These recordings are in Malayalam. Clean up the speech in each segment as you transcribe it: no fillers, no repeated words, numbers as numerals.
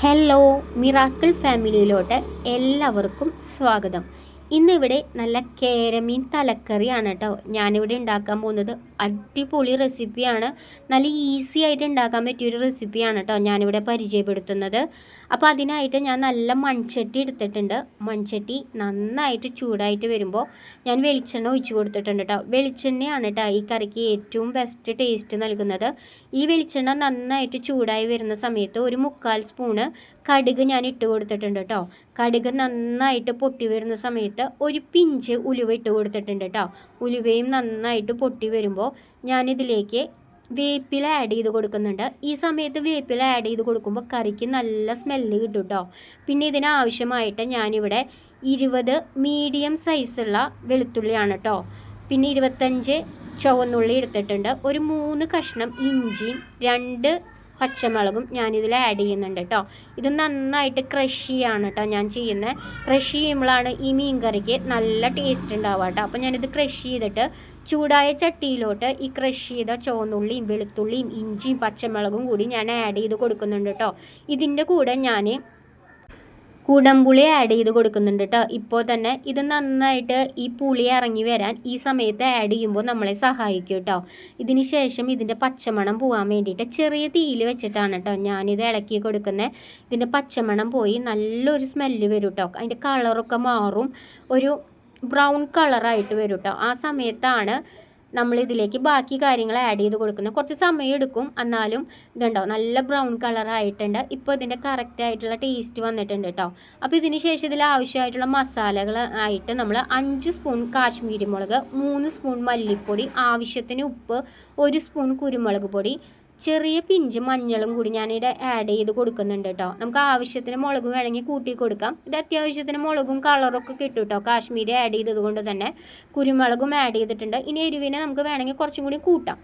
ഹലോ, മിറാക്കിൾ ഫാമിലിയിലോട്ട് എല്ലാവർക്കും സ്വാഗതം. ഇന്നിവിടെ നല്ല കേരമീൻ തലക്കറിയാണ് കേട്ടോ ഞാനിവിടെ ഉണ്ടാക്കാൻ പോകുന്നത്. അടിപൊളി റെസിപ്പിയാണ്, നല്ല ഈസി ആയിട്ട് ഉണ്ടാക്കാൻ പറ്റിയൊരു റെസിപ്പിയാണ് കേട്ടോ ഞാനിവിടെ പരിചയപ്പെടുത്തുന്നത്. അപ്പോൾ അതിനായിട്ട് ഞാൻ നല്ല മൺചട്ടി എടുത്തിട്ടുണ്ട്. മൺചട്ടി നന്നായിട്ട് ചൂടായിട്ട് വരുമ്പോൾ ഞാൻ വെളിച്ചെണ്ണ ഒഴിച്ച് കൊടുത്തിട്ടുണ്ട് കേട്ടോ. വെളിച്ചെണ്ണയാണ് കേട്ടോ ഈ കറിക്ക് ഏറ്റവും ബെസ്റ്റ് ടേസ്റ്റ് നൽകുന്നത്. ഈ വെളിച്ചെണ്ണ നന്നായിട്ട് ചൂടായി വരുന്ന സമയത്ത് ഒരു 3/4 സ്പൂണ് കടുക് ഞാൻ ഇട്ട് കൊടുത്തിട്ടുണ്ട് കേട്ടോ. കടുക് നന്നായിട്ട് പൊട്ടി വരുന്ന സമയത്ത് ഒരു പിഞ്ച് ഉലുവ ഇട്ട് കൊടുത്തിട്ടുണ്ട് കേട്ടോ. ഉലുവയും നന്നായിട്ട് പൊട്ടി വരുമ്പോൾ ഞാനിതിലേക്ക് വേപ്പില ആഡ് ചെയ്ത് കൊടുക്കുന്നുണ്ട്. ഈ സമയത്ത് വേപ്പില ആഡ് ചെയ്ത് കൊടുക്കുമ്പോൾ കറിക്ക് നല്ല സ്മെല്ല് കിട്ടും കേട്ടോ. പിന്നെ ഇതിനാവശ്യമായിട്ട് ഞാനിവിടെ 20 മീഡിയം സൈസുള്ള വെളുത്തുള്ളിയാണ് കേട്ടോ. പിന്നെ 25 ചുവന്നുള്ളി എടുത്തിട്ടുണ്ട്. ഒരു 3 കഷ്ണം ഇഞ്ചിയും 2 പച്ചമുളകും ഞാനിതിൽ ആഡ് ചെയ്യുന്നുണ്ട് കേട്ടോ. ഇത് നന്നായിട്ട് ക്രഷ് ചെയ്യാണ് കേട്ടോ ഞാൻ ചെയ്യുന്നത്. ക്രഷ് ചെയ്യുമ്പോഴാണ് ഈ മീൻ കറിക്ക് നല്ല ടേസ്റ്റ് ഉണ്ടാവുക കേട്ടോ. അപ്പോൾ ഞാനിത് ക്രഷ് ചെയ്തിട്ട് ചൂടായ ചട്ടിയിലോട്ട് ഈ ക്രഷ് ചെയ്ത ചുവന്നുള്ളിയും വെളുത്തുള്ളിയും ഇഞ്ചിയും പച്ചമുളകും കൂടി ഞാൻ ആഡ് ചെയ്ത് കൊടുക്കുന്നുണ്ട് കേട്ടോ. ഇതിൻ്റെ കൂടെ ഞാൻ കുടംപുളി ആഡ് ചെയ്ത് കൊടുക്കുന്നുണ്ട് കേട്ടോ. ഇപ്പോൾ തന്നെ ഇത് നന്നായിട്ട് ഈ പുളി ഇറങ്ങി വരാൻ ഈ സമയത്ത് ആഡ് ചെയ്യുമ്പോൾ നമ്മളെ സഹായിക്കും കേട്ടോ. ഇതിന് ശേഷം ഇതിൻ്റെ പച്ചമണം പോകാൻ വേണ്ടിയിട്ട് ചെറിയ തീയിൽ വെച്ചിട്ടാണ് കേട്ടോ ഞാനിത് ഇളക്കി കൊടുക്കുന്നത്. ഇതിൻ്റെ പച്ചമണം പോയി നല്ലൊരു സ്മെല്ല് വരും കേട്ടോ. അതിൻ്റെ കളറൊക്കെ മാറും, ഒരു ബ്രൗൺ കളറായിട്ട് വരും കേട്ടോ. ആ സമയത്താണ് നമ്മളിതിലേക്ക് ബാക്കി കാര്യങ്ങൾ ആഡ് ചെയ്ത് കൊടുക്കുന്നത്. കുറച്ച് സമയം എടുക്കും, എന്നാലും ഇതുണ്ടോ നല്ല ബ്രൗൺ കളറായിട്ടുണ്ട്. ഇപ്പോൾ ഇതിൻ്റെ കറക്റ്റായിട്ടുള്ള ടേസ്റ്റ് വന്നിട്ടുണ്ട് കേട്ടോ. അപ്പോൾ ഇതിന് ശേഷം ഇതിൽ ആവശ്യമായിട്ടുള്ള മസാലകൾ ആയിട്ട് നമ്മൾ 5 സ്പൂൺ കാശ്മീരി മുളക്, 3 സ്പൂൺ മല്ലിപ്പൊടി, ആവശ്യത്തിന് ഉപ്പ്, 1 സ്പൂൺ കുരുമുളക് പൊടി, ചെറിയ പിഞ്ച് മഞ്ഞളും കൂടി ഞാനിവിടെ ആഡ് ചെയ്ത് കൊടുക്കുന്നുണ്ട് കേട്ടോ. നമുക്ക് ആവശ്യത്തിന് മുളക് വേണമെങ്കിൽ കൂട്ടി കൊടുക്കാം. ഇത് അത്യാവശ്യത്തിന് മുളകും കളറൊക്കെ കിട്ടും കേട്ടോ കാശ്മീരി ആഡ് ചെയ്തത് കൊണ്ട് തന്നെ. കുരുമുളകും ആഡ് ചെയ്തിട്ടുണ്ട്. ഇനി എരിവിനെ നമുക്ക് വേണമെങ്കിൽ കുറച്ചും കൂടി കൂട്ടാം.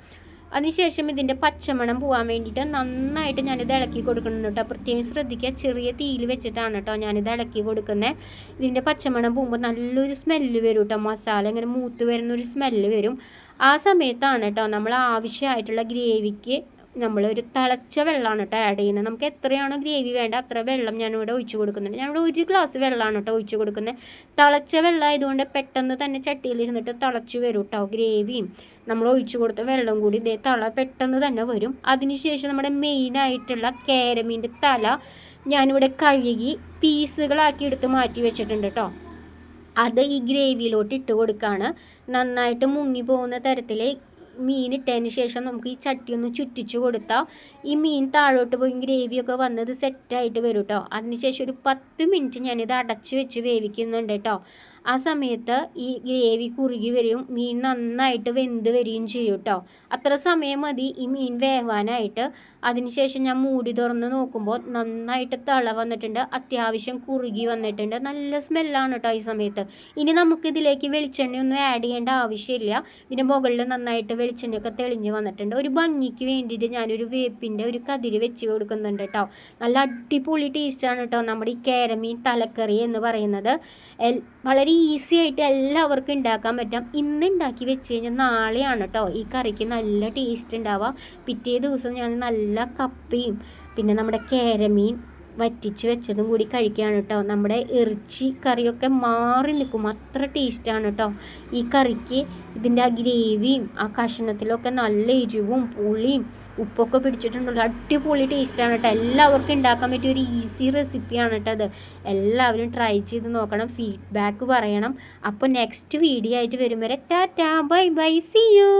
അതിനുശേഷം ഇതിൻ്റെ പച്ചമണം പോകാൻ വേണ്ടിയിട്ട് നന്നായിട്ട് ഞാനിത് ഇളക്കി കൊടുക്കുന്നുണ്ട് കേട്ടോ. പ്രത്യേകം ശ്രദ്ധിക്കുക, ചെറിയ തീയിൽ വെച്ചിട്ടാണ് കേട്ടോ ഞാനിത് ഇളക്കി കൊടുക്കുന്നത്. ഇതിൻ്റെ പച്ചമണം പോകുമ്പോൾ നല്ലൊരു സ്മെല്ല് വരും കേട്ടോ. മസാല ഇങ്ങനെ മൂത്ത് വരുന്നൊരു സ്മെല്ല് വരും. ആ സമയത്താണ് കേട്ടോ നമ്മൾ ആവശ്യമായിട്ടുള്ള ഗ്രേവിക്ക് നമ്മളൊരു തിളച്ച വെള്ളമാണ് കേട്ടോ ആഡ് ചെയ്യുന്നത്. നമുക്ക് എത്രയാണോ ഗ്രേവി വേണ്ട അത്ര വെള്ളം ഞാനിവിടെ ഒഴിച്ച് കൊടുക്കുന്നുണ്ട്. ഞാനിവിടെ 1 ഗ്ലാസ് വെള്ളമാണ് കേട്ടോ ഒഴിച്ച് കൊടുക്കുന്നത്. തിളച്ച വെള്ളം ആയതുകൊണ്ട് പെട്ടെന്ന് തന്നെ ചട്ടിയിലിരുന്നിട്ട് തിളച്ച് വരും കേട്ടോ. ഗ്രേവിയും നമ്മൾ ഒഴിച്ച് കൊടുത്ത വെള്ളം കൂടി ഇതേ പെട്ടെന്ന് തന്നെ വരും. അതിനുശേഷം നമ്മുടെ മെയിനായിട്ടുള്ള കേരമീൻ്റെ തല ഞാനിവിടെ കഴുകി പീസുകളാക്കി എടുത്ത് മാറ്റി വെച്ചിട്ടുണ്ട് കേട്ടോ. അത് ഈ ഗ്രേവിയിലോട്ട് ഇട്ട് കൊടുക്കുകയാണ്. നന്നായിട്ട് മുങ്ങി പോകുന്ന തരത്തിൽ മീൻ ഇട്ടതിന് ശേഷം നമുക്ക് ഈ ചട്ടി ഒന്ന് ചുറ്റിച്ച് കൊടുത്താൽ ഈ മീൻ താഴോട്ട് പോയി ഗ്രേവിയൊക്കെ വന്നത് സെറ്റായിട്ട് വരും കേട്ടോ. അതിനുശേഷം ഒരു 10 മിനിറ്റ് ഞാനിത് അടച്ച് വെച്ച് വേവിക്കുന്നുണ്ട് കേട്ടോ. ആ സമയത്ത് ഈ ഗ്രേവി കുറുകി വരും, മീൻ നന്നായിട്ട് വെന്ത് വരികയും ചെയ്യും കേട്ടോ. അത്ര സമയം മതി ഈ മീൻ വേവാനായിട്ട്. അതിനുശേഷം ഞാൻ മൂടി തുറന്ന് നോക്കുമ്പോൾ നന്നായിട്ട് തിള വന്നിട്ടുണ്ട്, അത്യാവശ്യം കുറുകി വന്നിട്ടുണ്ട്. നല്ല സ്മെല്ലാണ് കേട്ടോ ഈ സമയത്ത്. ഇനി നമുക്കിതിലേക്ക് വെളിച്ചെണ്ണയൊന്നും ആഡ് ചെയ്യേണ്ട ആവശ്യമില്ല. ഇതിൻ്റെ മുകളിൽ നന്നായിട്ട് വെളിച്ചെണ്ണയൊക്കെ തെളിഞ്ഞ് വന്നിട്ടുണ്ട്. ഒരു ഭംഗിക്ക് വേണ്ടിയിട്ട് ഞാനൊരു വേപ്പിൻ്റെ ഒരു കതിര് വെച്ച് കൊടുക്കുന്നുണ്ട് കേട്ടോ. നല്ല അടിപൊളി ടേസ്റ്റാണ് കേട്ടോ നമ്മുടെ ഈ കേരമീൻ തലക്കറി എന്ന് പറയുന്നത്. വളരെ ഈസി ആയിട്ട് എല്ലാവർക്കും ഉണ്ടാക്കാൻ പറ്റും. ഇന്ന് ഉണ്ടാക്കി വെച്ച് കഴിഞ്ഞാൽ നാളെയാണ് കേട്ടോ ഈ കറിക്ക് നല്ല ടേസ്റ്റ് ഉണ്ടാവുക. പിറ്റേ ദിവസം ഞാൻ നല്ല കപ്പയും പിന്നെ നമ്മുടെ കേരമീൻ വറ്റിച്ച് വെച്ചതും കൂടി കഴിക്കുകയാണ് കേട്ടോ. നമ്മുടെ ഇറച്ചി കറിയൊക്കെ മാറി നിൽക്കും, അത്ര ടേസ്റ്റാണ് കേട്ടോ ഈ കറിക്ക്. ഇതിൻ്റെ ആ ഗ്രേവിയും ആ കഷ്ണത്തിലൊക്കെ നല്ല എരിവും പുളിയും ഉപ്പൊക്കെ പിടിച്ചിട്ടുണ്ടല്ലോ, അടിപൊളി ടേസ്റ്റാണ് കേട്ടോ. എല്ലാവർക്കും ഉണ്ടാക്കാൻ പറ്റിയ ഒരു ഈസി റെസിപ്പിയാണ് കേട്ടോ അത്. എല്ലാവരും ട്രൈ ചെയ്ത് നോക്കണം, ഫീഡ്ബാക്ക് പറയണം. അപ്പോൾ നെക്സ്റ്റ് വീഡിയോ ആയിട്ട് വരും വരെ tata bye bye, see U.